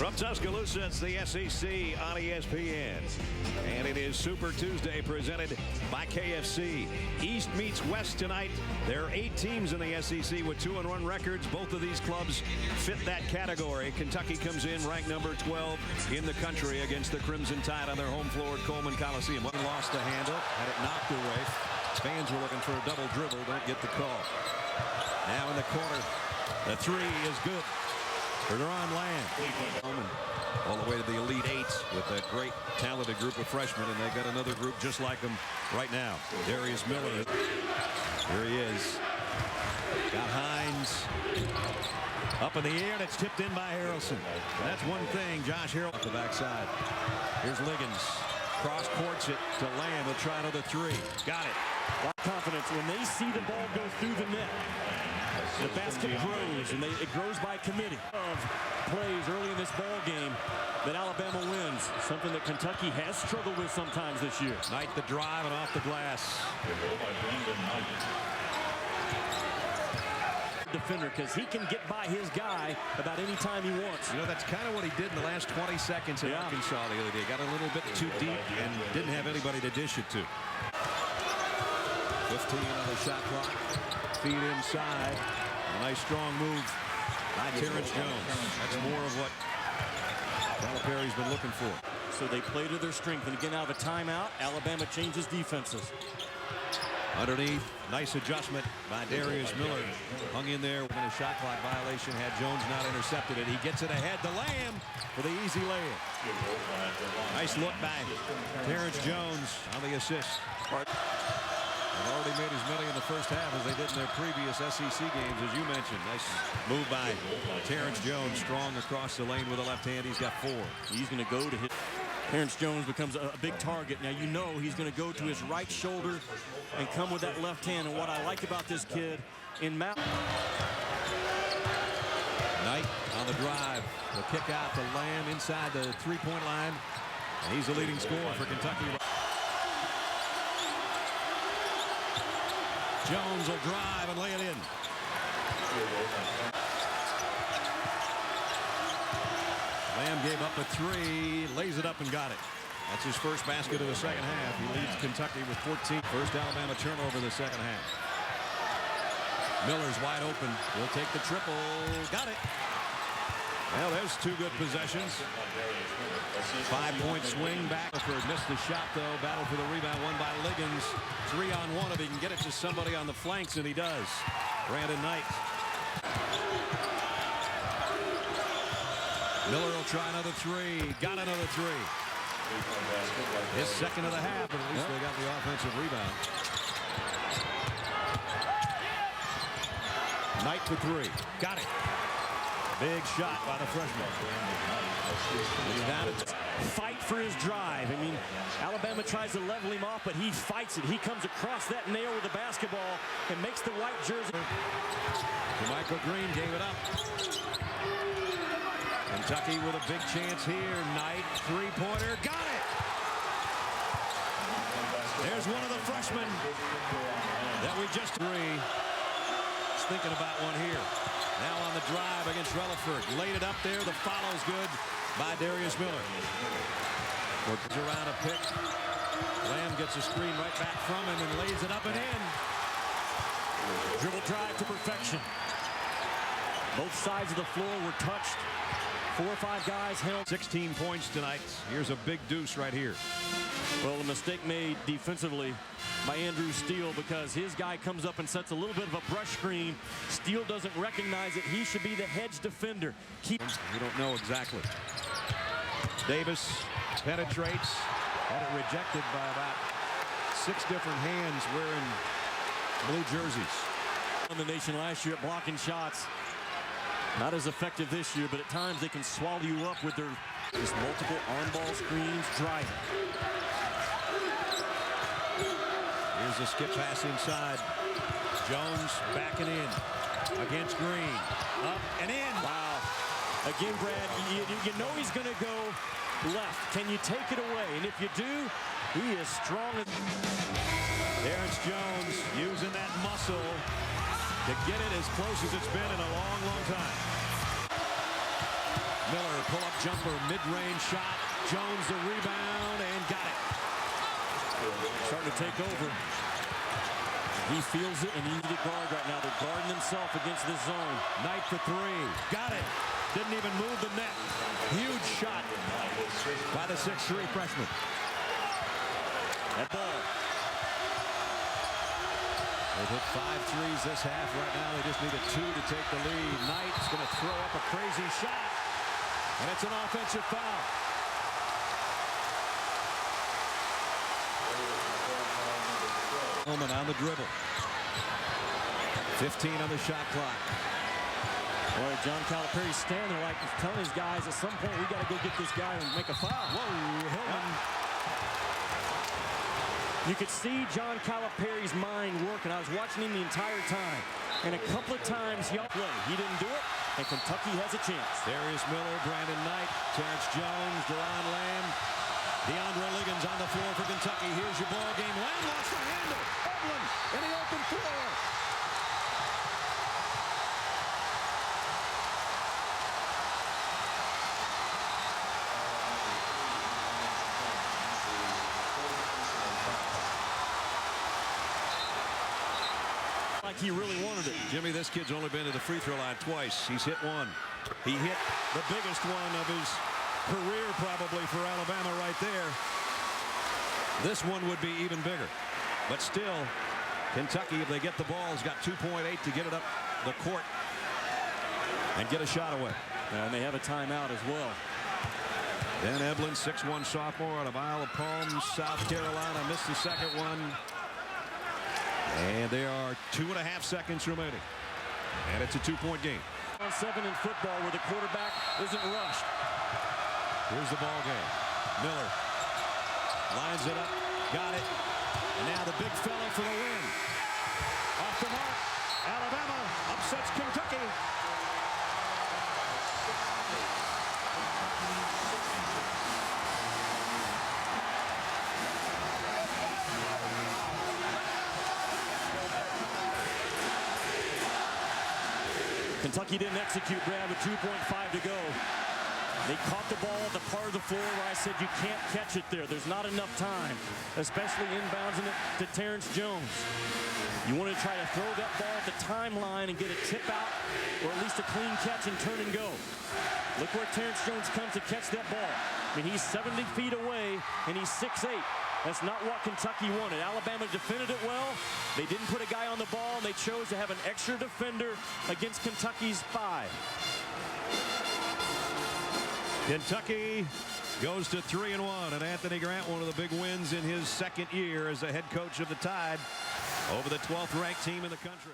From Tuscaloosa, it's the SEC on ESPN. And it is Super Tuesday presented by KFC. East meets West tonight. There are 8 teams in the SEC with 2-1 records. Both of these clubs fit that category. Kentucky comes in ranked number 12 in the country against the Crimson Tide on their home floor at Coleman Coliseum. Lost the handle, had it knocked away. Fans were looking for a double dribble, don't get the call. Now in the corner, the three is good for Deron Lamb. All the way to the Elite Eight with a great talented group of freshmen, and they've got another group just like them right now. Darius Miller, here he is. Got Hines up in the air, and it's tipped in by Harrelson. And that's one thing, Josh Harrell off the backside. Here's Liggins. Cross courts it to Lamb. He'll try another three. Got it. A lot of confidence when they see the ball go through the net. The basket grows, and it grows by committee. Of plays early in this ball game that Alabama wins, something that Kentucky has struggled with sometimes this year. Knight the drive and off the glass. Defender, because he can get by his guy about any time he wants. You know, that's kind of what he did in the last 20 seconds in Arkansas the other day. Got a little bit too deep and didn't have anybody to dish it to. 15 on the shot clock. Feed inside. A nice strong move by Terrence Jones. That's more of what Calipari's been looking for. So they play to their strength. And again, out of a timeout, Alabama changes defenses. Underneath, nice adjustment by Darius Miller. Hung in there when a shot clock violation. Had Jones not intercepted it. He gets it ahead to Lamb for the easy layup. Nice look by Terrence Jones on the assist. They've already made as many in the first half as they did in their previous SEC games, as you mentioned. Nice move by Terrence Jones. Strong across the lane with a left hand. He's got 4. He's going to go to hit. Terrence Jones becomes a big target. Now you know he's going to go to his right shoulder and come with that left hand. And what I like about this kid in Mount. Knight on the drive. The kick out to Lamb inside the three-point line. And he's the leading scorer for Kentucky. Jones will drive and lay it in. Lamb gave up a 3, lays it up and got it. That's his first basket of the second half. He leads Kentucky with 14. First Alabama turnover in the second half. Miller's wide open. Will take the triple. Got it. Well, there's 2 good possessions. 5-point swing back. Missed the shot, though. Battle for the rebound, won by Liggins. 3-on-1 if he can get it to somebody on the flanks, and he does. Brandon Knight. Miller will try another 3. Got another 3. His second of the half, but at least they got the offensive rebound. Knight for 3. Got it. Big shot by the freshman. Fight for his drive. I mean, Alabama tries to level him off, but he fights it. He comes across that nail with the basketball and makes the white jersey. Michael Green gave it up. Kentucky with a big chance here. Knight, 3-pointer. Got it! There's one of the freshmen that we just He's thinking about one here. Now on the drive against Relaford. Laid it up there. The follow's good by Darius Miller. Works around a pick. Lamb gets a screen right back from him and lays it up and in. Dribble drive to perfection. Both sides of the floor were touched. 4 or 5 guys held. 16 points tonight. Here's a big deuce right here. Well, a mistake made defensively by Andrew Steele because his guy comes up and sets a little bit of a brush screen. Steele doesn't recognize it. He should be the hedge defender. We don't know exactly. Davis penetrates. Had it rejected by about 6 different hands wearing blue jerseys. On the nation last year at blocking shots. Not as effective this year, but at times they can swallow you up with their just multiple on-ball screens driving. Here's a skip pass inside. Jones backing in against Green. Up and in. Wow. Again, Brad, you know he's going to go left. Can you take it away? And if you do, he is strong. Terrence Jones using that muscle to get it as close as it's been in a long, long time. Miller pull-up jumper, mid-range shot. Jones the rebound and got it. Starting to take over. He feels it, and he needs a guard right now. They're guarding themselves against this zone. Knight for three. Got it. Didn't even move the net. Huge shot by the 6'3" freshman. That ball. They've hit 5 threes this half. Right now, they just need a 2 to take the lead. Knight's going to throw up a crazy shot. And it's an offensive foul. On the dribble. 15 on the shot clock. Boy, John Calipari's standing there like he's telling his guys, at some point we got to go get this guy and make a foul. Whoa, Hillman. You could see John Calipari's mind working. I was watching him the entire time. And a couple of times he outplayed. He didn't do it, and Kentucky has a chance. Darius Miller, Brandon Knight, Terrence Jones, Deron Lamb, DeAndre Liggins on the floor for Kentucky. Here's your ball game. Lamb lost the handle. Evelyn in the open floor. Like he really wanted it. Jimmy, this kid's only been to the free throw line twice. He's hit one. He hit the biggest one of his career probably for Alabama right there. This one would be even bigger. But still, Kentucky, if they get the ball, has got 2.8 to get it up the court and get a shot away. And they have a timeout as well. Dan Eblin, 6'1" sophomore out of Isle of Palms, South Carolina, missed the second one. And there are 2.5 seconds remaining. And it's a 2-point game. On 7 in football where the quarterback isn't rushed. Here's the ball game. Miller lines it up, got it. And now the big fella for the win. Off the mark, Alabama upsets Kentucky. Kentucky didn't execute, Brad, with 2.5 to go. They caught the ball at the part of the floor where I said you can't catch it there. There's not enough time, especially inboundsing it to Terrence Jones. You want to try to throw that ball at the timeline and get a tip out, or at least a clean catch and turn and go. Look where Terrence Jones comes to catch that ball. I mean, he's 70 feet away, and he's 6'8". That's not what Kentucky wanted. Alabama defended it well. They didn't put a guy on the ball, and they chose to have an extra defender against Kentucky's 5. Kentucky goes to 3-1, and Anthony Grant, one of the big wins in his second year as the head coach of the Tide over the 12th ranked team in the country.